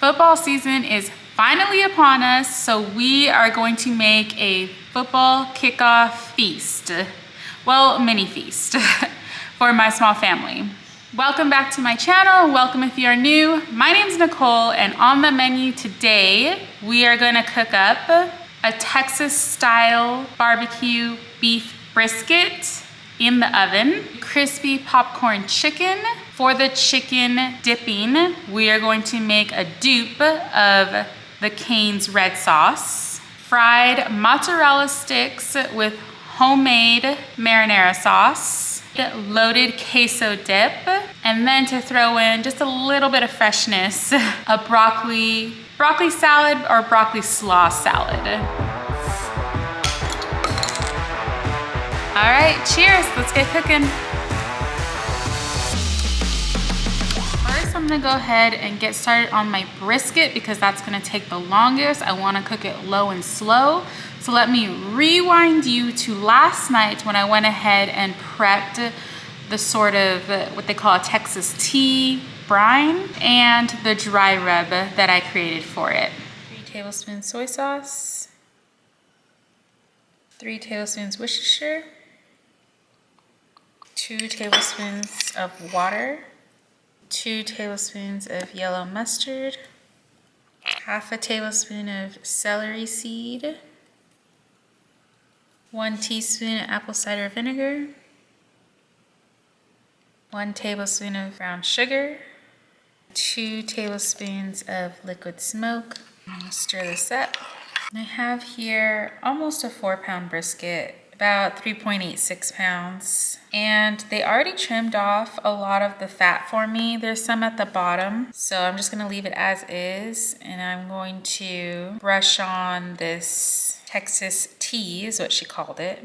Football season is finally upon us, so we are going to make a football kickoff feast. Well, mini feast for my small family. Welcome back to my channel. Welcome if you are new. My name's Nicole, and on the menu today, we are gonna cook up a Texas style barbecue beef brisket in the oven, crispy popcorn chicken. For the chicken dipping, we are going to make a dupe of the Cane's red sauce, fried mozzarella sticks with homemade marinara sauce, loaded queso dip, and then to throw in just a little bit of freshness, a broccoli salad or broccoli slaw salad. All right, cheers, let's get cooking. First, I'm gonna go ahead and get started on my brisket because that's gonna take the longest. I wanna cook it low and slow. So let me rewind you to last night when I went ahead and prepped the sort of what they call a Texas tea brine and the dry rub that I created for it. 3 tablespoons soy sauce, 3 tablespoons Worcestershire, 2 tablespoons of water, 2 tablespoons of yellow mustard, half a tablespoon of celery seed, 1 teaspoon of apple cider vinegar, 1 tablespoon of brown sugar, 2 tablespoons of liquid smoke. I'm gonna stir this up. I have here almost a 4-pound brisket, about 3.86 pounds. And they already trimmed off a lot of the fat for me. There's some at the bottom. So I'm just gonna leave it as is. And I'm going to brush on this Texas tea is what she called it.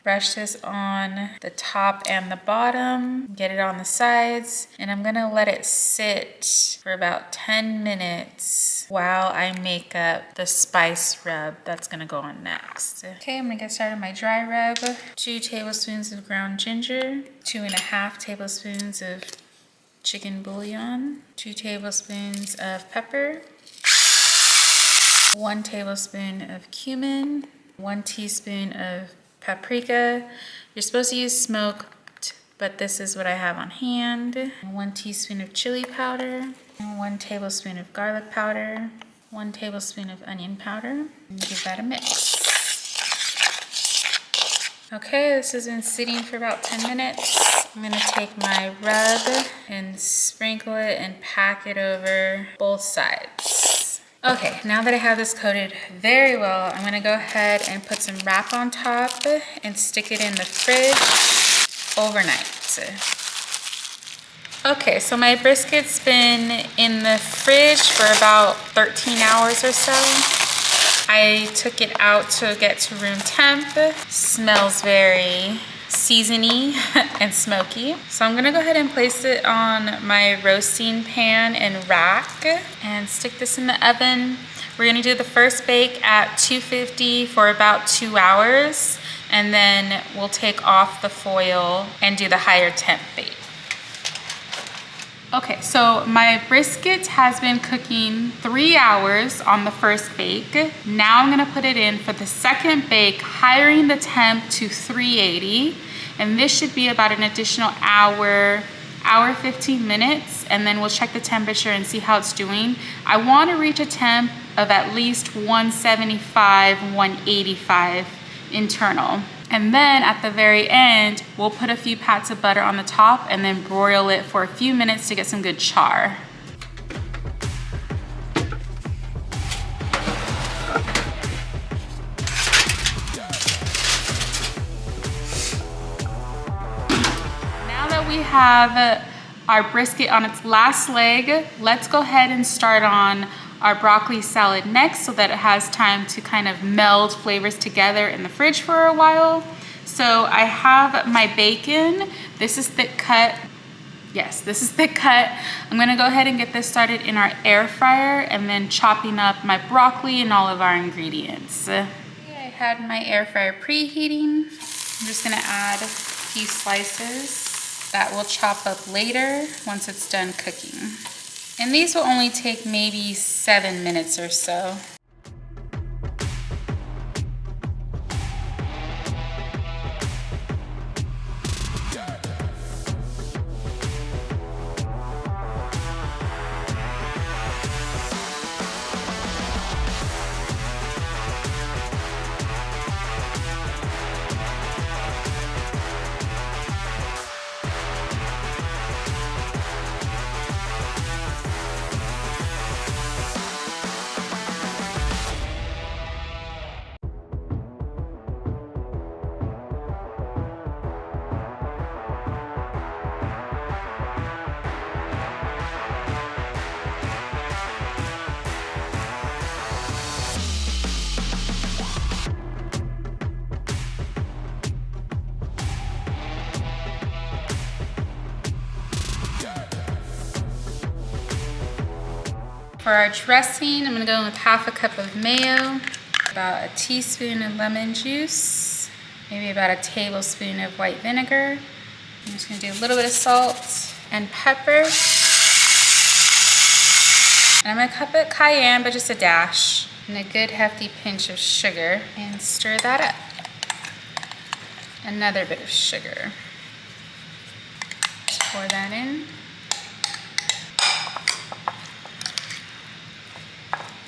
Brush this on the top and the bottom, get it on the sides, and I'm gonna let it sit for about 10 minutes while I make up the spice rub that's gonna go on next. Okay, I'm gonna get started on my dry rub. 2 tablespoons of ground ginger, 2.5 tablespoons of chicken bouillon, 2 tablespoons of pepper, 1 tablespoon of cumin, 1 teaspoon of paprika. You're supposed to use smoked, but this is what I have on hand. 1 teaspoon of chili powder, 1 tablespoon of garlic powder, 1 tablespoon of onion powder, and give that a mix. Okay, this has been sitting for about 10 minutes. I'm gonna take my rub and sprinkle it and pack it over both sides. Okay, now that I have this coated very well, I'm gonna go ahead and put some wrap on top and stick it in the fridge overnight. Okay, so my brisket's been in the fridge for about 13 hours or so. I took it out to get to room temp. Smells very seasony and smoky. So I'm gonna go ahead and place it on my roasting pan and rack and stick this in the oven. We're gonna do the first bake at 250 for about 2 hours, and then we'll take off the foil and do the higher temp bake. Okay, so my brisket has been cooking 3 hours on the first bake. Now I'm gonna put it in for the second bake, hiring the temp to 380. And this should be about an additional hour 15 minutes, and then we'll check the temperature and see how it's doing. I wanna reach a temp of at least 175, 185 internal. And then at the very end, we'll put a few pats of butter on the top and then broil it for a few minutes to get some good char. Now that we have our brisket on its last leg, let's go ahead and start on our broccoli salad next so that it has time to kind of meld flavors together in the fridge for a while. So I have my bacon. This is thick cut. Yes, this is thick cut. I'm gonna go ahead and get this started in our air fryer and then chopping up my broccoli and all of our ingredients. Okay, I had my air fryer preheating. I'm just gonna add a few slices that we'll chop up later once it's done cooking. And these will only take maybe 7 minutes or so. For our dressing, I'm gonna go in with half a cup of mayo, about a teaspoon of lemon juice, maybe about a tablespoon of white vinegar. I'm just gonna do a little bit of salt and pepper. And I'm gonna put cayenne, but just a dash, and a good hefty pinch of sugar, and stir that up. Another bit of sugar. Just pour that in.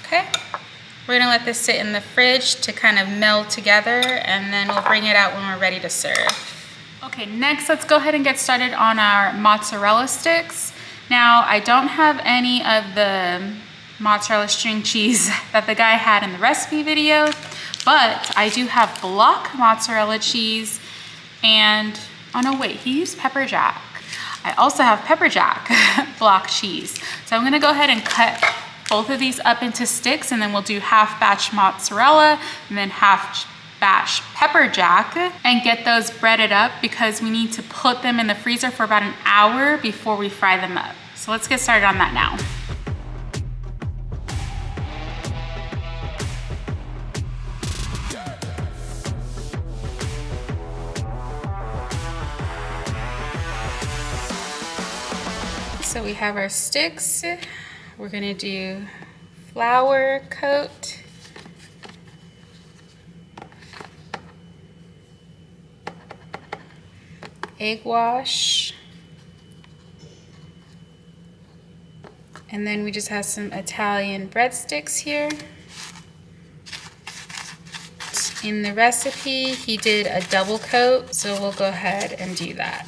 Okay, we're gonna let this sit in the fridge to kind of meld together, and then we'll bring it out when we're ready to serve. Okay, next let's go ahead and get started on our mozzarella sticks. Now, I don't have any of the mozzarella string cheese that the guy had in the recipe video, but I do have block mozzarella cheese and, oh no, wait, he used pepper jack. I also have pepper jack block cheese. So I'm gonna go ahead and cut both of these up into sticks, and then we'll do half batch mozzarella and then half batch pepper jack, and get those breaded up because we need to put them in the freezer for about an hour before we fry them up. So let's get started on that now. So we have our sticks. We're gonna do flour coat, egg wash, and then we just have some Italian breadsticks here. In the recipe, he did a double coat, so we'll go ahead and do that.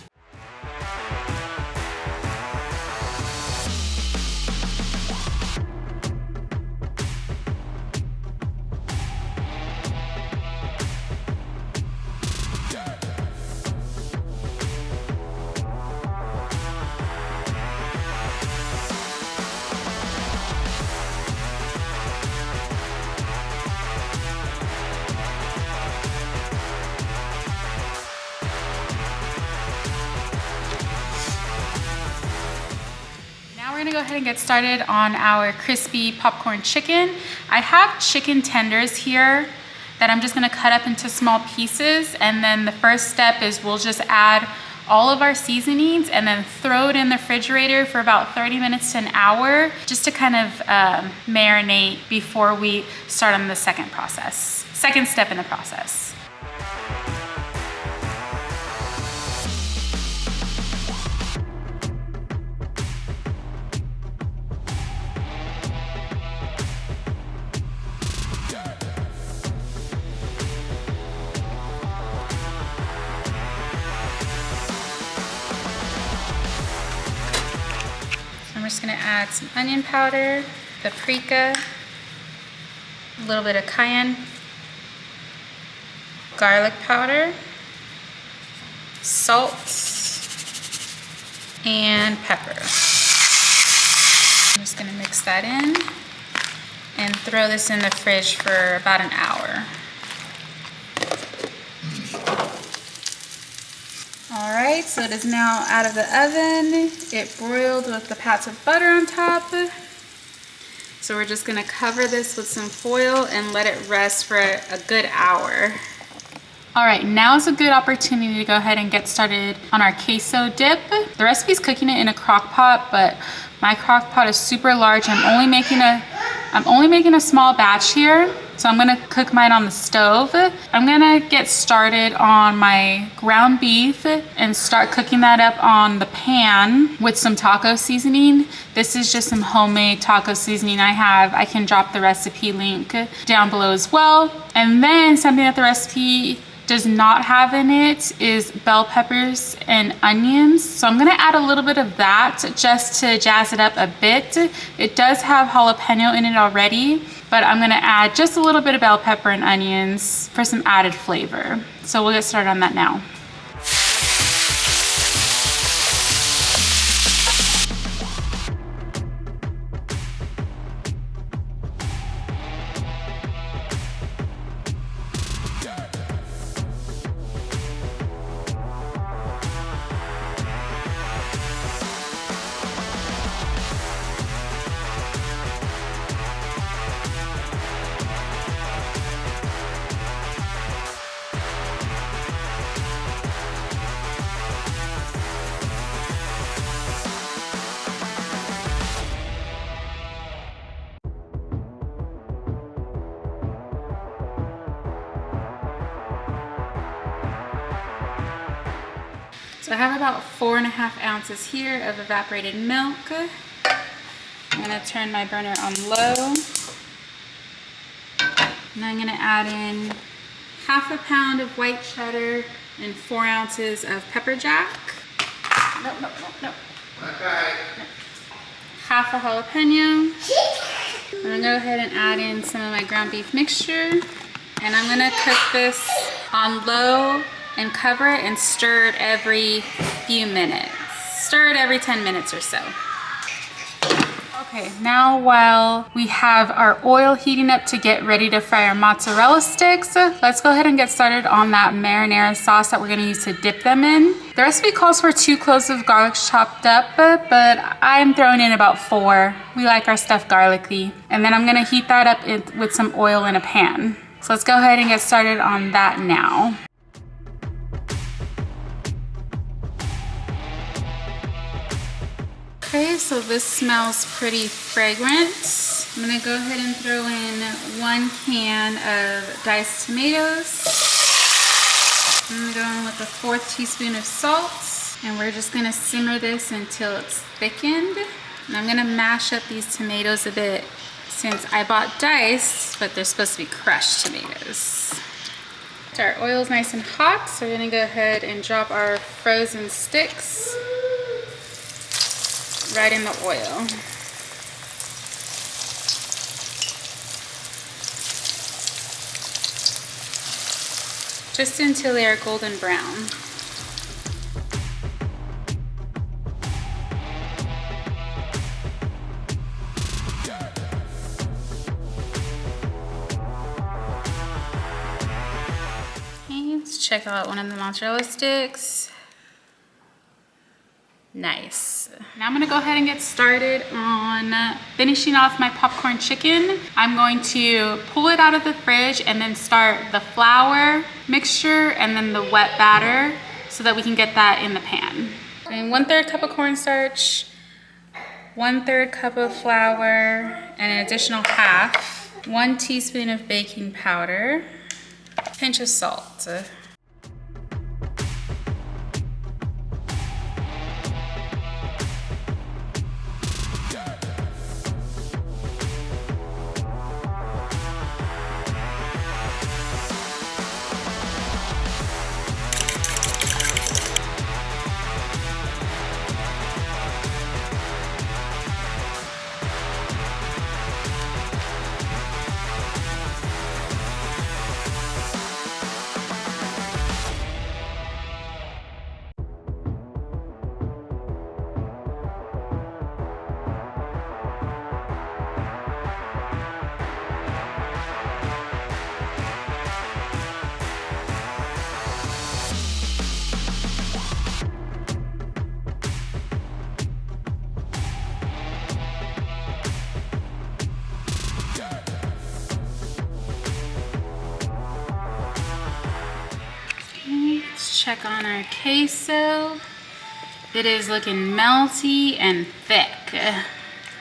We're gonna go ahead and get started on our crispy popcorn chicken. I have chicken tenders here that I'm just gonna cut up into small pieces, and then the first step is we'll just add all of our seasonings and then throw it in the refrigerator for about 30 minutes to an hour, just to kind of marinate before we start on the second step in the process. I'm just gonna add some onion powder, paprika, a little bit of cayenne, garlic powder, salt, and pepper. I'm just gonna mix that in and throw this in the fridge for about an hour. All right, so it is now out of the oven. It broiled with the pats of butter on top. So we're just gonna cover this with some foil and let it rest for a good hour. All right, now is a good opportunity to go ahead and get started on our queso dip. The recipe is cooking it in a crock pot, but My crock pot is super large. I'm only making a small batch here. So I'm gonna cook mine on the stove. I'm gonna get started on my ground beef and start cooking that up on the pan with some taco seasoning. This is just some homemade taco seasoning I have. I can drop the recipe link down below as well. And then something that the recipe does not have in it is bell peppers and onions. So I'm gonna add a little bit of that just to jazz it up a bit. It does have jalapeno in it already, but I'm gonna add just a little bit of bell pepper and onions for some added flavor. So we'll get started on that now. So I have about 4.5 ounces here of evaporated milk. I'm gonna turn my burner on low. And I'm gonna add in 1/2 pound of white cheddar and 4 ounces of pepper jack. No. Okay. Half a jalapeno. I'm gonna go ahead and add in some of my ground beef mixture. And I'm gonna cook this on low and cover it and stir it every few minutes. Stir it every 10 minutes or so. Okay, now while we have our oil heating up to get ready to fry our mozzarella sticks, let's go ahead and get started on that marinara sauce that we're gonna use to dip them in. The recipe calls for 2 cloves of garlic chopped up, but I'm throwing in about 4. We like our stuff garlicky. And then I'm gonna heat that up with some oil in a pan. So let's go ahead and get started on that now. Okay, so this smells pretty fragrant. I'm gonna go ahead and throw in 1 can of diced tomatoes. I'm gonna go in with a 1/4 teaspoon of salt, and we're just gonna simmer this until it's thickened. And I'm gonna mash up these tomatoes a bit since I bought diced, but they're supposed to be crushed tomatoes. So our oil is nice and hot, so we're gonna go ahead and drop our frozen sticks right in the oil. Just until they are golden brown. Okay, let's check out one of the mozzarella sticks. Nice. Now I'm gonna go ahead and get started on finishing off my popcorn chicken. I'm going to pull it out of the fridge and then start the flour mixture and then the wet batter so that we can get that in the pan. And 1/3 cup of cornstarch, 1/3 cup of flour, and an additional 1/2, 1 teaspoon of baking powder, pinch of salt. Check on our queso. It is looking melty and thick,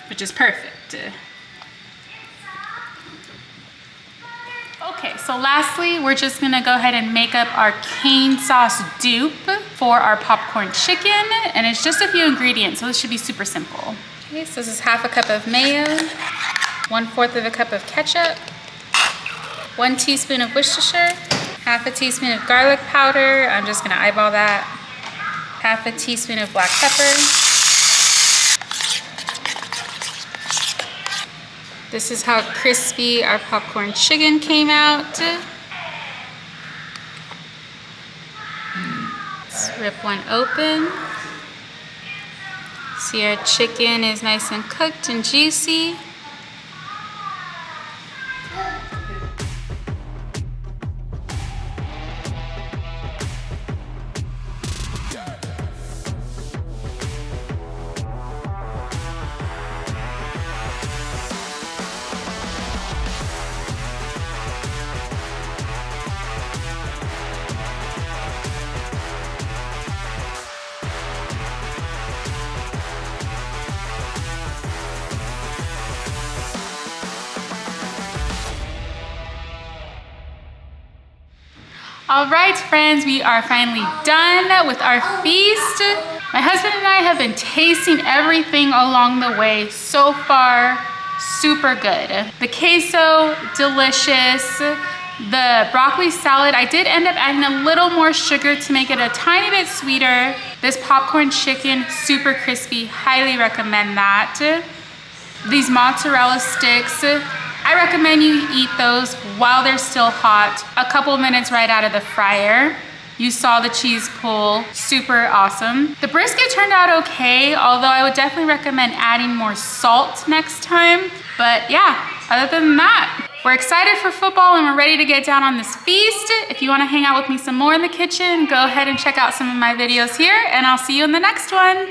which is perfect. Okay, so lastly, we're just gonna go ahead and make up our cane sauce dupe for our popcorn chicken, and it's just a few ingredients, so this should be super simple. Okay, so this is half a cup of mayo, 1/4 of a cup of ketchup, 1 teaspoon of Worcestershire, half a teaspoon of garlic powder. I'm just gonna eyeball that. Half a teaspoon of black pepper. This is how crispy our popcorn chicken came out. Let's rip one open. See, our chicken is nice and cooked and juicy. All right, friends, we are finally done with our feast. My husband and I have been tasting everything along the way. So far, super good. The queso, delicious. The broccoli salad, I did end up adding a little more sugar to make it a tiny bit sweeter. This popcorn chicken, super crispy, highly recommend that. These mozzarella sticks, I recommend you eat those while they're still hot, a couple minutes right out of the fryer. You saw the cheese pull, super awesome. The brisket turned out okay, although I would definitely recommend adding more salt next time. But yeah, other than that, we're excited for football and we're ready to get down on this feast. If you wanna hang out with me some more in the kitchen, go ahead and check out some of my videos here, and I'll see you in the next one.